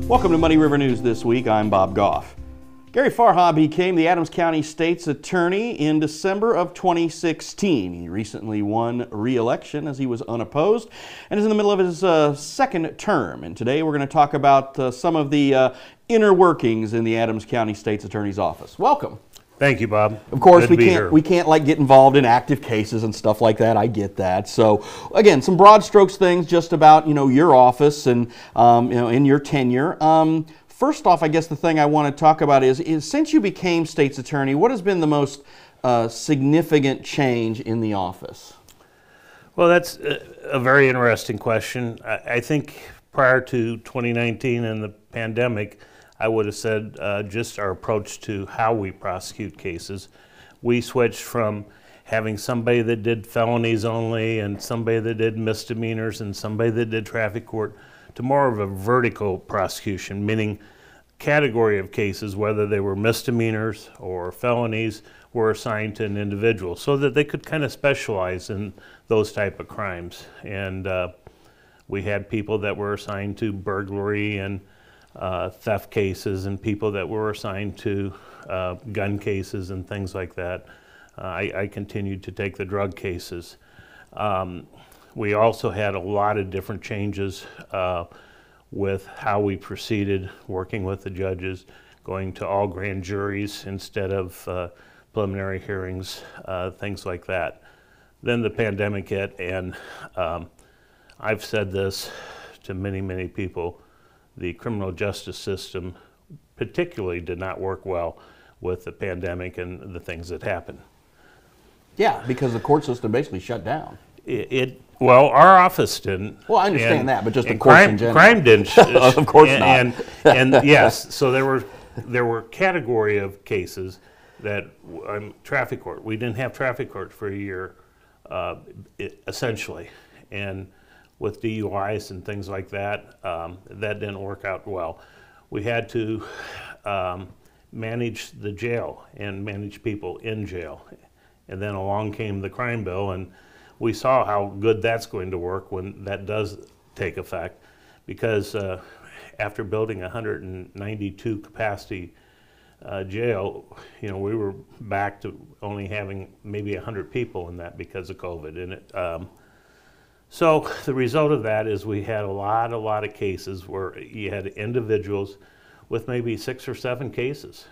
Welcome to Muddy River News this week. I'm Bob Gough. Gary Farha became the Adams County State's Attorney in December of 2016. He recently won re-election as he was unopposed and is in the middle of his second term. And today we're going to talk about some of the inner workings in the Adams County State's Attorney's office. Welcome. Thank you, Bob. Of course, we can't like get involved in active cases and stuff like that. I get that. So again, some broad strokes things just about your office and in your tenure. First off, I guess the thing I want to talk about is since you became State's Attorney, what has been the most significant change in the office? Well, that's a very interesting question. I think prior to 2019 and the pandemic, I would have said just our approach to how we prosecute cases. We switched from having somebody that did felonies only and somebody that did misdemeanors and somebody that did traffic court to more of a vertical prosecution, meaning category of cases, whether they were misdemeanors or felonies, were assigned to an individual so that they could kind of specialize in those type of crimes. And we had people that were assigned to burglary and theft cases and people that were assigned to gun cases and things like that. I continued to take the drug cases. We also had a lot of different changes with how we proceeded, working with the judges, going to all grand juries instead of preliminary hearings, things like that. Then the pandemic hit, and I've said this to many, many people. The criminal justice system particularly did not work well with the pandemic and the things that happened. Yeah, because the court system basically shut down. Well, our office didn't. Well, I understand that, but just the courts in general. Crime didn't. Of course not. And yes, so there were category of cases that traffic court. We didn't have traffic court for a year, essentially, and with DUIs and things like that, that didn't work out well. We had to manage the jail and manage people in jail. And then along came the crime bill, and we saw how good that's going to work when that does take effect, because after building 192 capacity jail, we were back to only having maybe 100 people in that because of COVID. And so the result of that is we had a lot of cases where you had individuals with maybe 6 or 7 cases.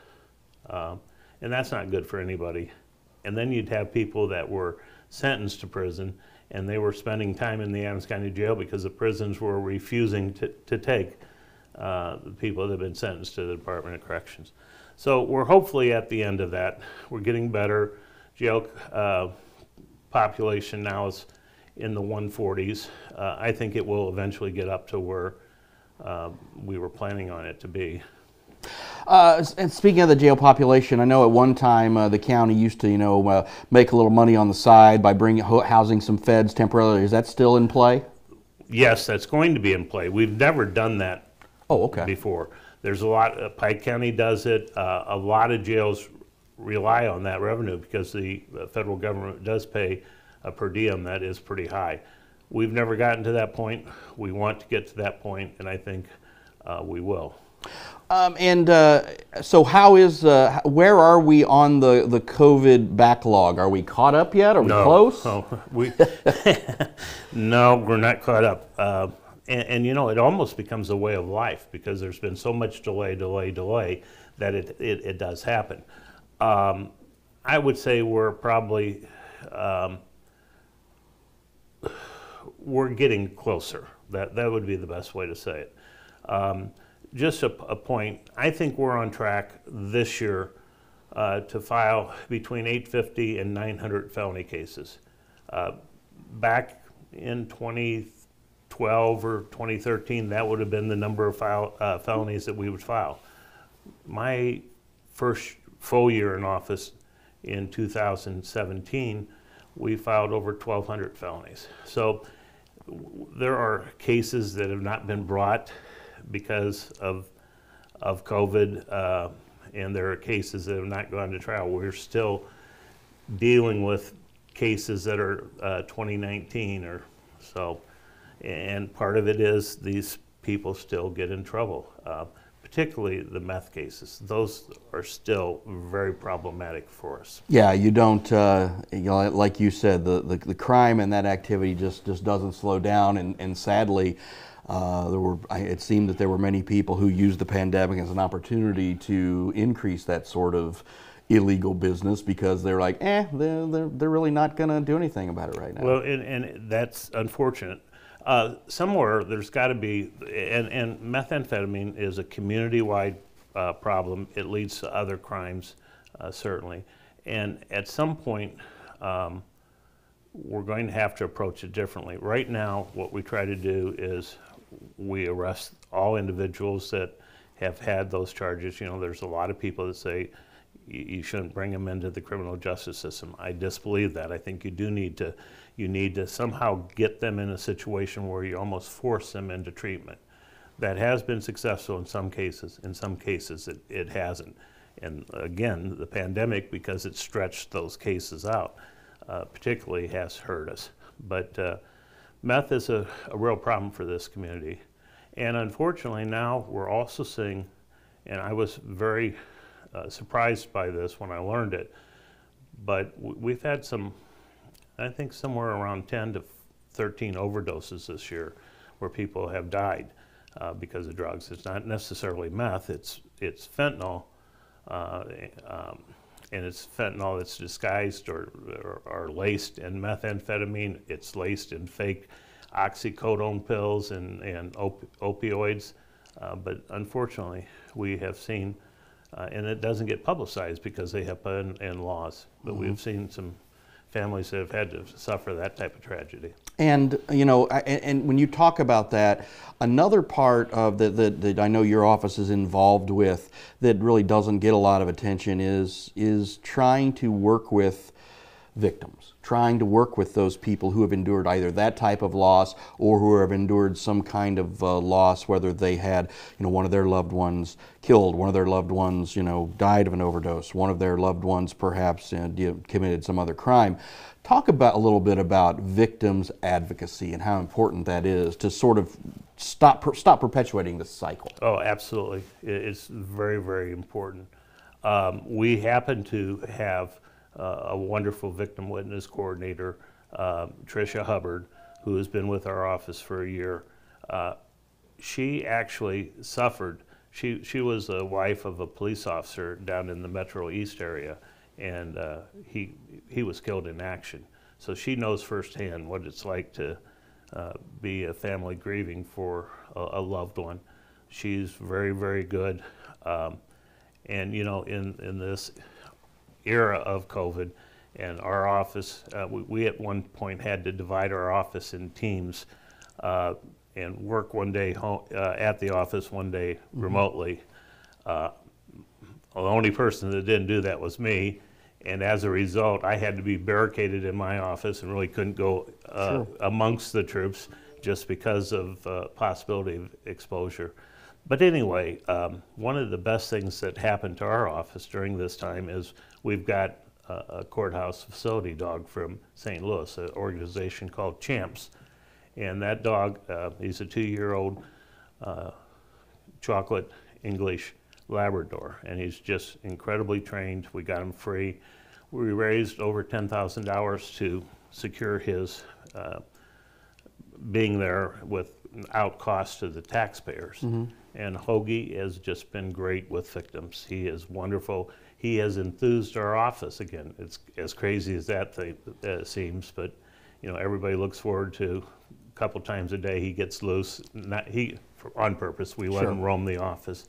And that's not good for anybody. And then you'd have people that were sentenced to prison and they were spending time in the Adams County Jail because the prisons were refusing to take the people that have been sentenced to the Department of Corrections. So we're hopefully at the end of that. We're getting better. Jail population now is in the 140s. I think it will eventually get up to where we were planning on it to be. And speaking of the jail population, I know at one time the county used to, make a little money on the side by housing some feds temporarily. Is that still in play? Yes, that's going to be in play. We've never done that before. There's a lot, Pike County does it. A lot of jails rely on that revenue because the federal government does pay a per diem that is pretty high. We've never gotten to that point. We want to get to that point, and I think we will. So where are we on the COVID backlog? Are we caught up yet? Are we close? No, we're not caught up. And it almost becomes a way of life because there's been so much delay that it does happen. I would say we're probably, we're getting closer. That would be the best way to say it. Just a point, I think we're on track this year to file between 850 and 900 felony cases. Back in 2012 or 2013, that would have been the number of felonies that we would file. My first full year in office in 2017, we filed over 1,200 felonies. So there are cases that have not been brought because of COVID, and there are cases that have not gone to trial. We're still dealing with cases that are 2019 or so, and part of it is these people still get in trouble, particularly the meth cases. Those are still very problematic for us. Yeah, you don't, like you said, the crime and that activity just doesn't slow down, and sadly, it seemed that there were many people who used the pandemic as an opportunity to increase that sort of illegal business because they're like, they're really not going to do anything about it right now. Well, and that's unfortunate. Somewhere there's got to be, and methamphetamine is a community-wide problem. It leads to other crimes, certainly. And at some point, we're going to have to approach it differently. Right now, what we try to do is we arrest all individuals that have had those charges. You know, there's a lot of people that say you shouldn't bring them into the criminal justice system. I disbelieve that. I think you need to somehow get them in a situation where you almost force them into treatment. That has been successful in some cases. In some cases, it hasn't. And again, the pandemic, because it stretched those cases out, particularly has hurt us. But meth is a real problem for this community. And unfortunately now we're also seeing, and I was very surprised by this when I learned it, but we've had some, I think somewhere around 10 to 13 overdoses this year where people have died because of drugs. It's not necessarily meth, it's fentanyl, and it's fentanyl that's disguised or laced in methamphetamine. It's laced in fake oxycodone pills and opioids. But unfortunately, we have seen, and it doesn't get publicized because they HIPAA and laws, but we've seen some families that have had to suffer that type of tragedy. And and when you talk about that, another part of that I know your office is involved with that really doesn't get a lot of attention is trying to work with victims, trying to work with those people who have endured either that type of loss or who have endured some kind of loss, whether they had, one of their loved ones killed, one of their loved ones, died of an overdose, one of their loved ones perhaps committed some other crime. Talk about a little bit about victims advocacy and how important that is to sort of stop perpetuating this cycle. Oh, absolutely. It's very, very important. We happen to have a wonderful victim witness coordinator, Tricia Hubbard, who has been with our office for a year. She actually suffered. She was the wife of a police officer down in the Metro East area, and he was killed in action. So she knows firsthand what it's like to be a family grieving for a loved one. She's very, very good. And in this era of COVID, and our office, we at one point had to divide our office in teams and work one day at the office, one day remotely. The only person that didn't do that was me, and as a result, I had to be barricaded in my office and really couldn't go amongst the troops just because of possibility of exposure. But anyway, one of the best things that happened to our office during this time is we've got a courthouse facility dog from St. Louis, an organization called CHAMPS. And that dog, he's a 2-year-old chocolate English Labrador, and he's just incredibly trained. We got him free. We raised over $10,000 to secure his being there without cost to the taxpayers. And Hoagie has just been great with victims. He is wonderful. He has enthused our office again. It's as crazy as that thing seems, but everybody looks forward to a couple times a day he gets loose. On purpose, we let him roam the office.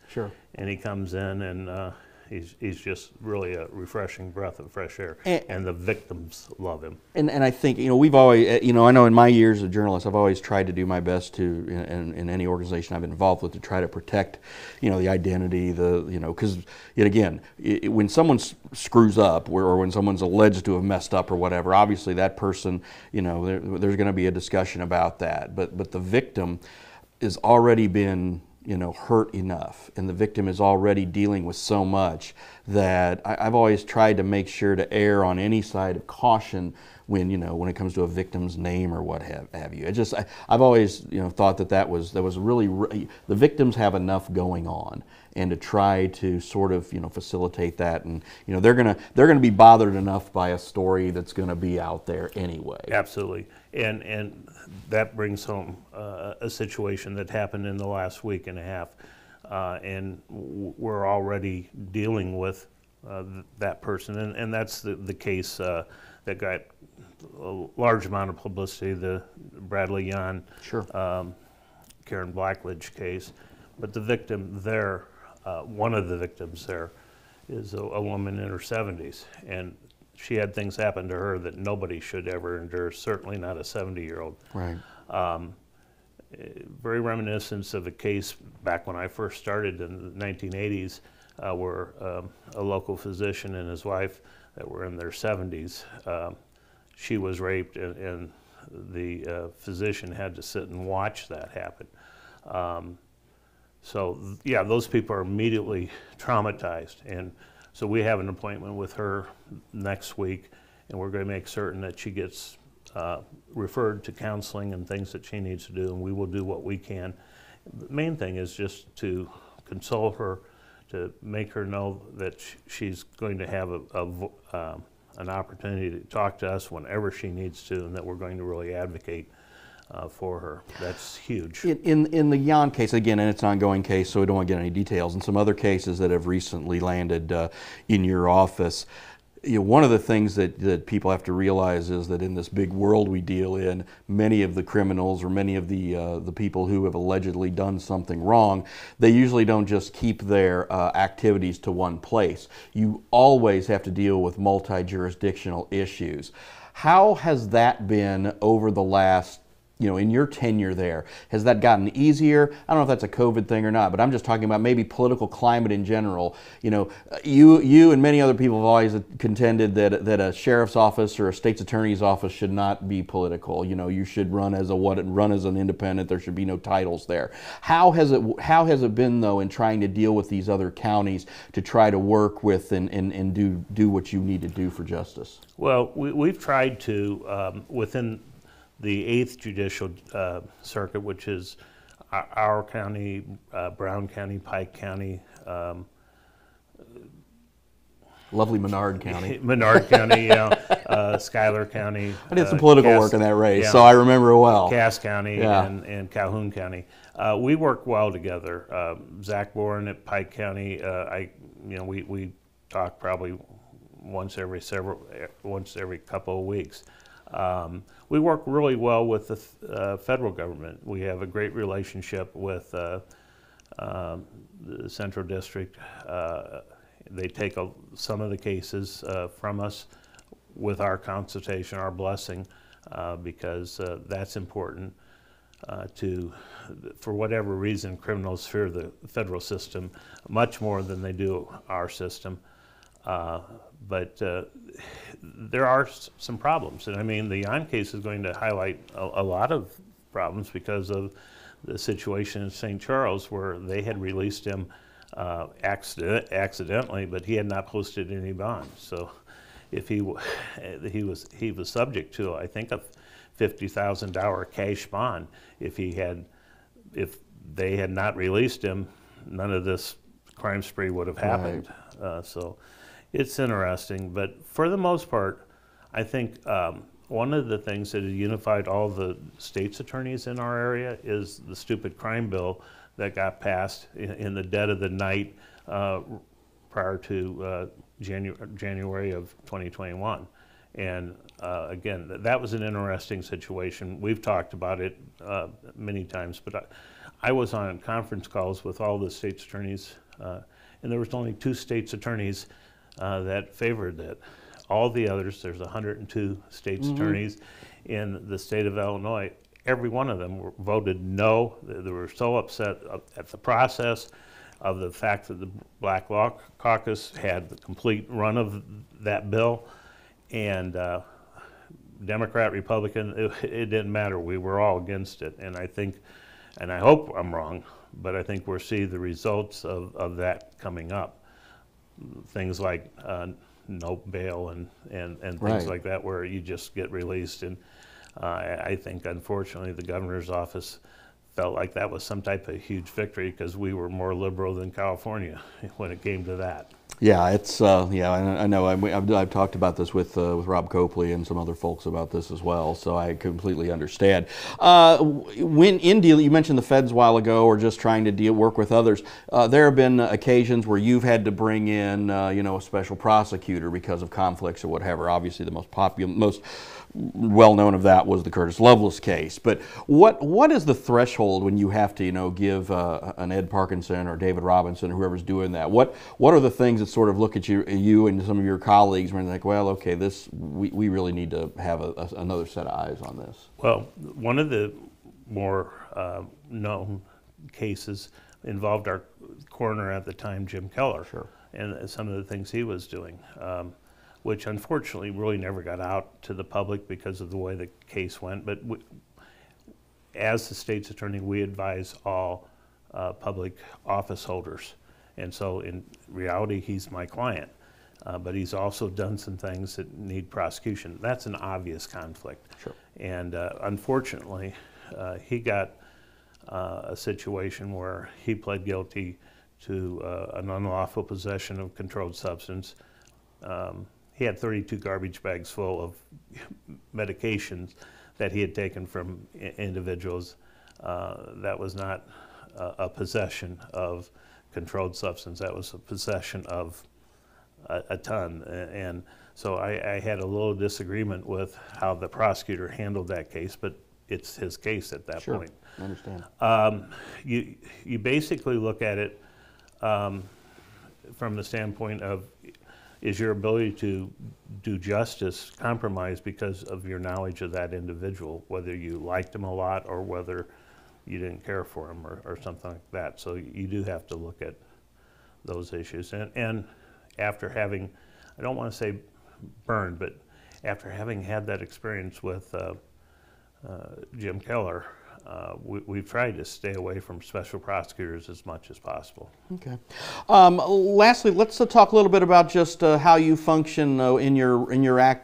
And he comes in and he's just really a refreshing breath of fresh air. And the victims love him. And I think, we've always, I know in my years as a journalist, I've always tried to do my best to, in any organization I've been involved with, to try to protect, the identity, because, again, when someone screws up or when someone's alleged to have messed up or whatever, obviously that person, there's going to be a discussion about that. But the victim has already been hurt enough, and the victim is already dealing with so much that I've always tried to make sure to err on any side of caution when when it comes to a victim's name or what have you. I've always thought that was really the victims have enough going on, and to try to sort of facilitate that, and they're gonna be bothered enough by a story that's going to be out there anyway. Absolutely, and that brings home a situation that happened in the last week and a half, and we're already dealing with that person, and that's the case that got a large amount of publicity, the Bradley Yan, Sure. Karen Blackledge case. But the victim there, one of the victims there, is a woman in her 70s, and she had things happen to her that nobody should ever endure, certainly not a 70-year-old. Right. Very reminiscent of a case back when I first started in the 1980s, where a local physician and his wife that were in their 70s, she was raped, and the physician had to sit and watch that happen. So yeah, those people are immediately traumatized, and so we have an appointment with her next week, and we're going to make certain that she gets referred to counseling and things that she needs to do, and we will do what we can. The main thing is just to console her, to make her know that she's going to have an opportunity to talk to us whenever she needs to, and that we're going to really advocate for her. That's huge. In the Yan case, again, and it's an ongoing case, so we don't want to get any details, and some other cases that have recently landed in your office, one of the things that people have to realize is that in this big world we deal in, many of the criminals or many of the people who have allegedly done something wrong, they usually don't just keep their activities to one place. You always have to deal with multi-jurisdictional issues. How has that been over the last, in your tenure there? Has that gotten easier? I don't know if that's a COVID thing or not, but I'm just talking about maybe political climate in general. You and many other people have always contended that a sheriff's office or a state's attorney's office should not be political. You should run as an independent. There should be no titles there. How has it been though in trying to deal with these other counties to try to work with and do what you need to do for justice? Well, we've tried to within the 8th Judicial Circuit, which is our county, Brown County, Pike County, lovely Menard County. Menard County, Schuyler County. I did some political work in that race, yeah, so I remember it well. Cass County, yeah, and Calhoun County. We work well together. Zach Boren at Pike County, we talk probably once every couple of weeks. We work really well with the federal government. We have a great relationship with the Central District. They take some of the cases from us with our consultation, our blessing, because that's important. For whatever reason, criminals fear the federal system much more than they do our system. But there are some problems, and I mean the Yan case is going to highlight a lot of problems because of the situation in St. Charles where they had released him accidentally, but he had not posted any bond. So if he was subject to, I think, a $50,000 cash bond. If they had not released him, none of this crime spree would have happened. Right. So it's interesting, but for the most part, I think one of the things that has unified all the state's attorneys in our area is the stupid crime bill that got passed in the dead of the night prior to January of 2021. And again, that was an interesting situation. We've talked about it many times, but I was on conference calls with all the state's attorneys, and there was only 2 state's attorneys that favored it. All the others, there's 102 state's attorneys in the state of Illinois. Every one of them voted no. They were so upset at the process, of the fact that the Black Law Caucus had the complete run of that bill, and Democrat, Republican, it didn't matter. We were all against it, and I think, and I hope I'm wrong, but I think we'll see the results of that coming up. things like no bail and things Right. like that, where you just get released. And I think, unfortunately, the governor's office felt like that was some type of huge victory because we were more liberal than California when it came to that. Yeah, it's yeah. I know. I've talked about this with Rob Copley and some other folks about this as well. So I completely understand. When in deal, you mentioned the feds a while ago, or just trying to work with others. There have been occasions where you've had to bring in, a special prosecutor because of conflicts or whatever. Obviously, the most well known of that was the Curtis Lovelace case. But what is the threshold when you have to give an Ed Parkinson or David Robinson or whoever's doing that? What are the things that sort of look at you and some of your colleagues when they're like, well, okay, we really need to have another set of eyes on this? Well, one of the more known cases involved our coroner at the time, Jim Keller, Sure. and some of the things he was doing. Which unfortunately really never got out to the public because of the way the case went. But as the state's attorney, we advise all public office holders. And so in reality, he's my client. But he's also done some things that need prosecution. That's an obvious conflict. Sure. And unfortunately, he got a situation where he pled guilty to an unlawful possession of controlled substance. He had 32 garbage bags full of medications that he had taken from individuals. That was not a possession of controlled substance. That was a possession of a ton. And so I had a little disagreement with how the prosecutor handled that case, but it's his case at that Sure. point. I understand. You basically look at it from the standpoint of, is your ability to do justice compromised because of your knowledge of that individual, whether you liked him a lot or whether you didn't care for him or something like that. So you do have to look at those issues. And after having, I don't want to say burned, but after having had that experience with Jim Keller, we've tried to stay away from special prosecutors as much as possible. Okay. Lastly, let's talk a little bit about just how you function in your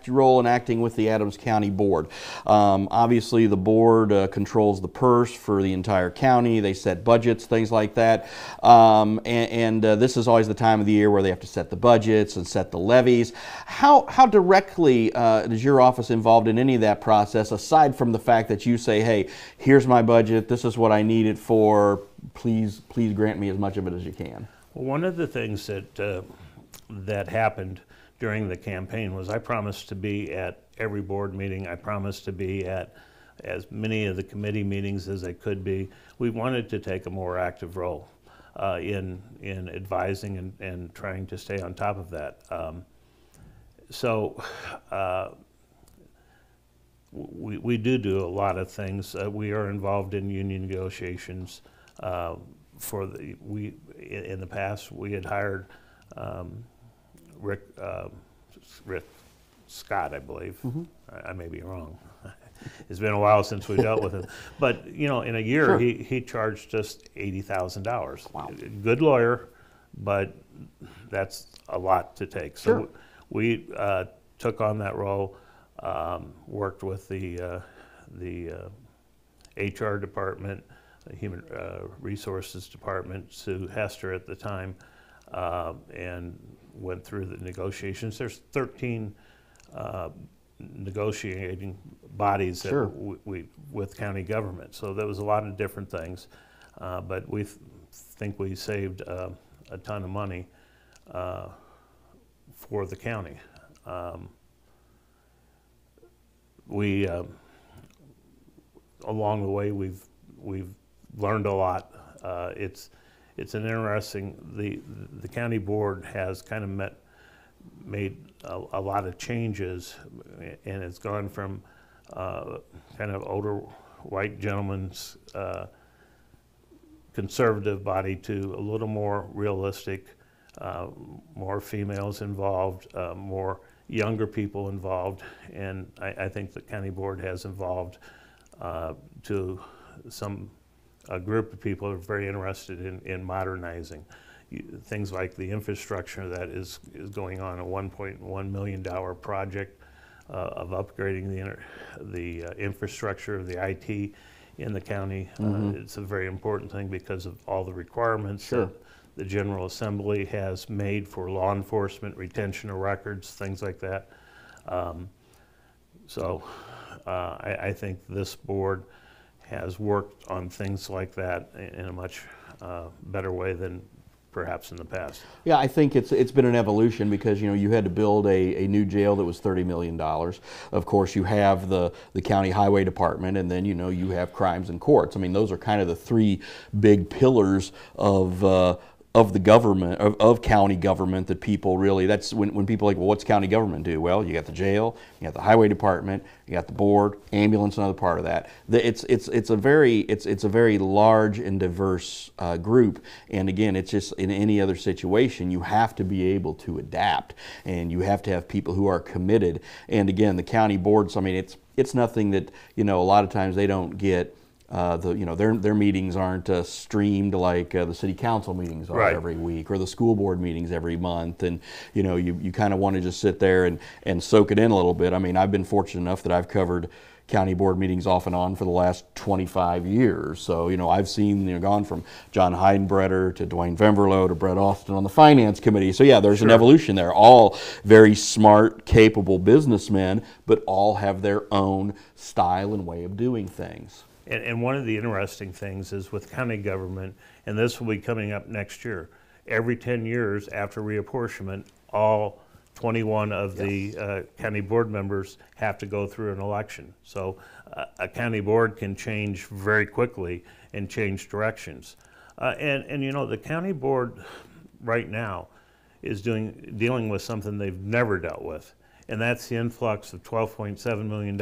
role in acting with the Adams County Board. Obviously, the board controls the purse for the entire county. They set budgets, things like that. And this is always the time of the year where they have to set the budgets and set the levies. How directly is your office involved in any of that process, aside from the fact that you say, hey, here's my budget, this is what I need it for, please grant me as much of it as you can? Well, one of the things that happened during the campaign was I promised to be at every board meeting. I promised to be at as many of the committee meetings as I could be. We wanted to take a more active role in advising and trying to stay on top of that. We do a lot of things. We are involved in union negotiations. In the past, we had hired Rick Scott, I believe. Mm-hmm. I may be wrong. It's been a while since we dealt with him. But in a year, sure, he charged us $80,000. Wow. Good lawyer, but that's a lot to take. So sure, we took on that role. Worked with the HR department, the Human Resources Department, Sue Hester at the time, and went through the negotiations. There's 13 negotiating bodies that sure, we with county government. So there was a lot of different things, but we think we saved a ton of money for the county. We along the way we've learned a lot. It's an interesting. The county board has kind of made a lot of changes, and it's gone from kind of older white gentleman's conservative body to a little more realistic, more females involved, more younger people involved, and I think the county board has evolved to a group of people who are very interested in modernizing. things like the infrastructure that is going on, a $1.1 million project of upgrading the infrastructure of the IT in the county. It's a very important thing because of all the requirements that the General Assembly has made for law enforcement, retention of records, things like that. I think this board has worked on things like that in a much better way than perhaps in the past. Yeah, I think it's been an evolution because you had to build a new jail that was $30 million. Of course, you have the county highway department, and then you have crimes and courts. I mean, those are kind of the three big pillars of the government, of county government that people really, that's when people are like, well, what's county government do? Well, you got the jail, you got the highway department, you got the board, ambulance, another part of that. It's a very large and diverse group, and again, it's just in any other situation, you have to be able to adapt, and you have to have people who are committed. And again, the county boards, I mean, it's nothing that, a lot of times they don't get. Their meetings aren't streamed like the city council meetings are every week, or the school board meetings every month, and you kind of want to just sit there and soak it in a little bit. I mean, I've been fortunate enough that I've covered county board meetings off and on for the last 25 years. So, I've seen, gone from John Heidenbretter to Dwayne Vemberlo to Brett Austin on the finance committee. So yeah, there's an evolution there. All very smart, capable businessmen, but all have their own style and way of doing things. And one of the interesting things is with county government, and this will be coming up next year, every 10 years after reapportionment, all 21 of the county board members have to go through an election. So a county board can change very quickly and change directions. The county board right now is dealing with something they've never dealt with, and that's the influx of $12.7 million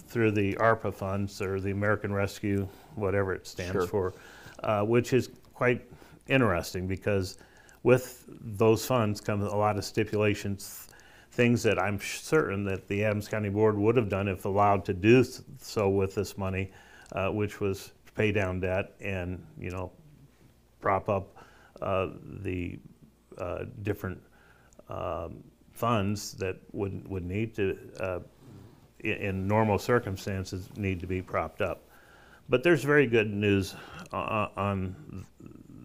through the ARPA funds, or the American Rescue, whatever it stands for, which is quite interesting because with those funds come a lot of stipulations, things that I'm certain that the Adams County Board would have done if allowed to do so with this money, which was pay down debt and prop up the different funds that would need to in normal circumstances need to be propped up. But there's very good news on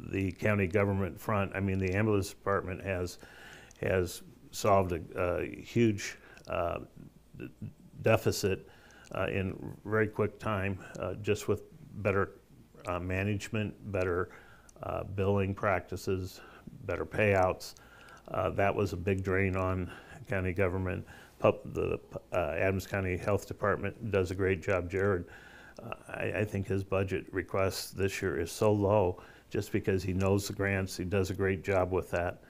the county government front. I mean, the ambulance department has solved a huge deficit in very quick time, just with better management, better billing practices, better payouts. That was a big drain on county government. The Adams County Health Department does a great job. Jared, I think his budget request this year is so low just because he knows the grants. He does a great job with that.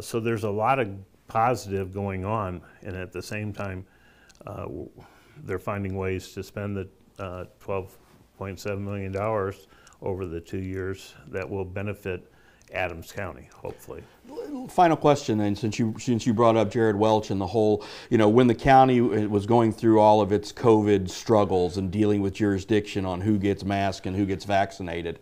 So there's a lot of positive going on, and at the same time, they're finding ways to spend the $12.7 million over the 2 years that will benefit Adams County, hopefully. Final question then, since you brought up Jared Welch and the whole, when the county was going through all of its COVID struggles and dealing with jurisdiction on who gets masked and who gets vaccinated,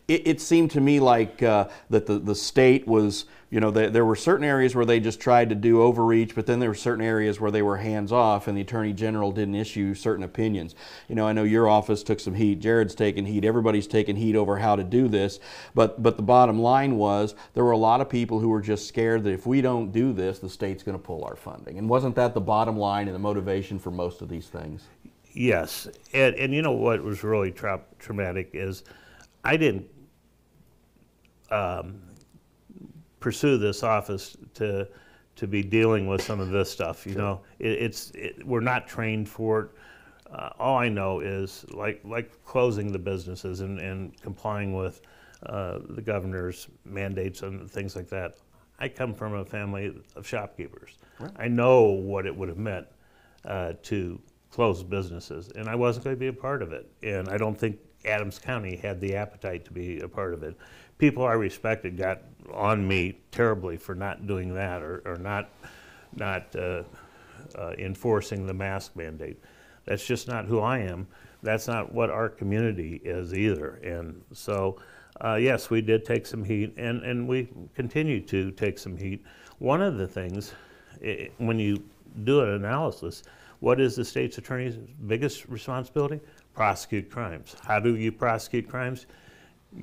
it seemed to me like that the state was, there were certain areas where they just tried to do overreach, but then there were certain areas where they were hands off and the Attorney General didn't issue certain opinions. I know your office took some heat, Jared's taken heat, everybody's taken heat over how to do this, but the bottom line was there were a lot of people who were just scared that if we don't do this, the state's going to pull our funding. And wasn't that the bottom line and the motivation for most of these things? Yes, and what was really traumatic is I didn't pursue this office to be dealing with some of this stuff. We're not trained for it. All I know is like closing the businesses and complying with the governor's mandates and things like that. I come from a family of shopkeepers. Right. I know what it would have meant to close businesses, and I wasn't going to be a part of it. And I don't think Adams County had the appetite to be a part of it. People I respected got on me terribly for not doing that or not enforcing the mask mandate. That's just not who I am. That's not what our community is either. And so Yes, we did take some heat, and we continue to take some heat. One of the things, when you do an analysis, what is the state's attorney's biggest responsibility? Prosecute crimes. How do you prosecute crimes?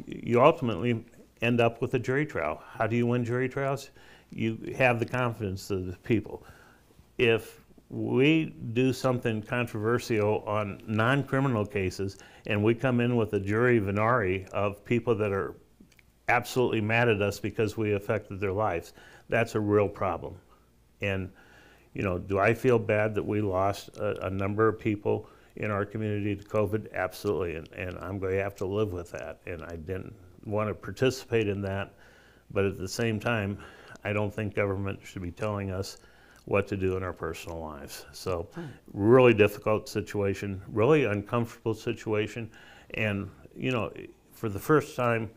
You ultimately end up with a jury trial. How do you win jury trials? You have the confidence of the people. If we do something controversial on non-criminal cases and we come in with a jury venari of people that are absolutely mad at us because we affected their lives, that's a real problem. And, you know, do I feel bad that we lost a number of people in our community to COVID? Absolutely, and I'm going to have to live with that. And I didn't want to participate in that, but at the same time, I don't think government should be telling us what to do in our personal lives. So really difficult situation, really uncomfortable situation. And, you know, for the first time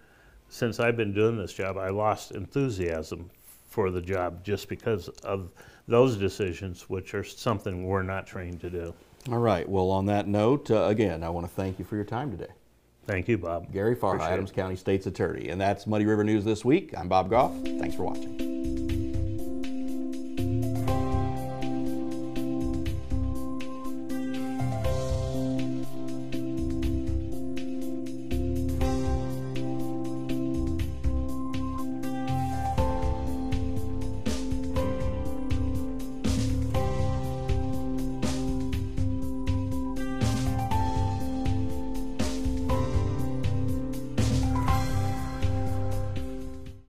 since I've been doing this job, I lost enthusiasm for the job just because of those decisions, which are something we're not trained to do. All right. Well, on that note, again, I want to thank you for your time today. Thank you, Bob. Gary Farha, Adams County State's Attorney. And that's Muddy River News this week. I'm Bob Gough. Thanks for watching.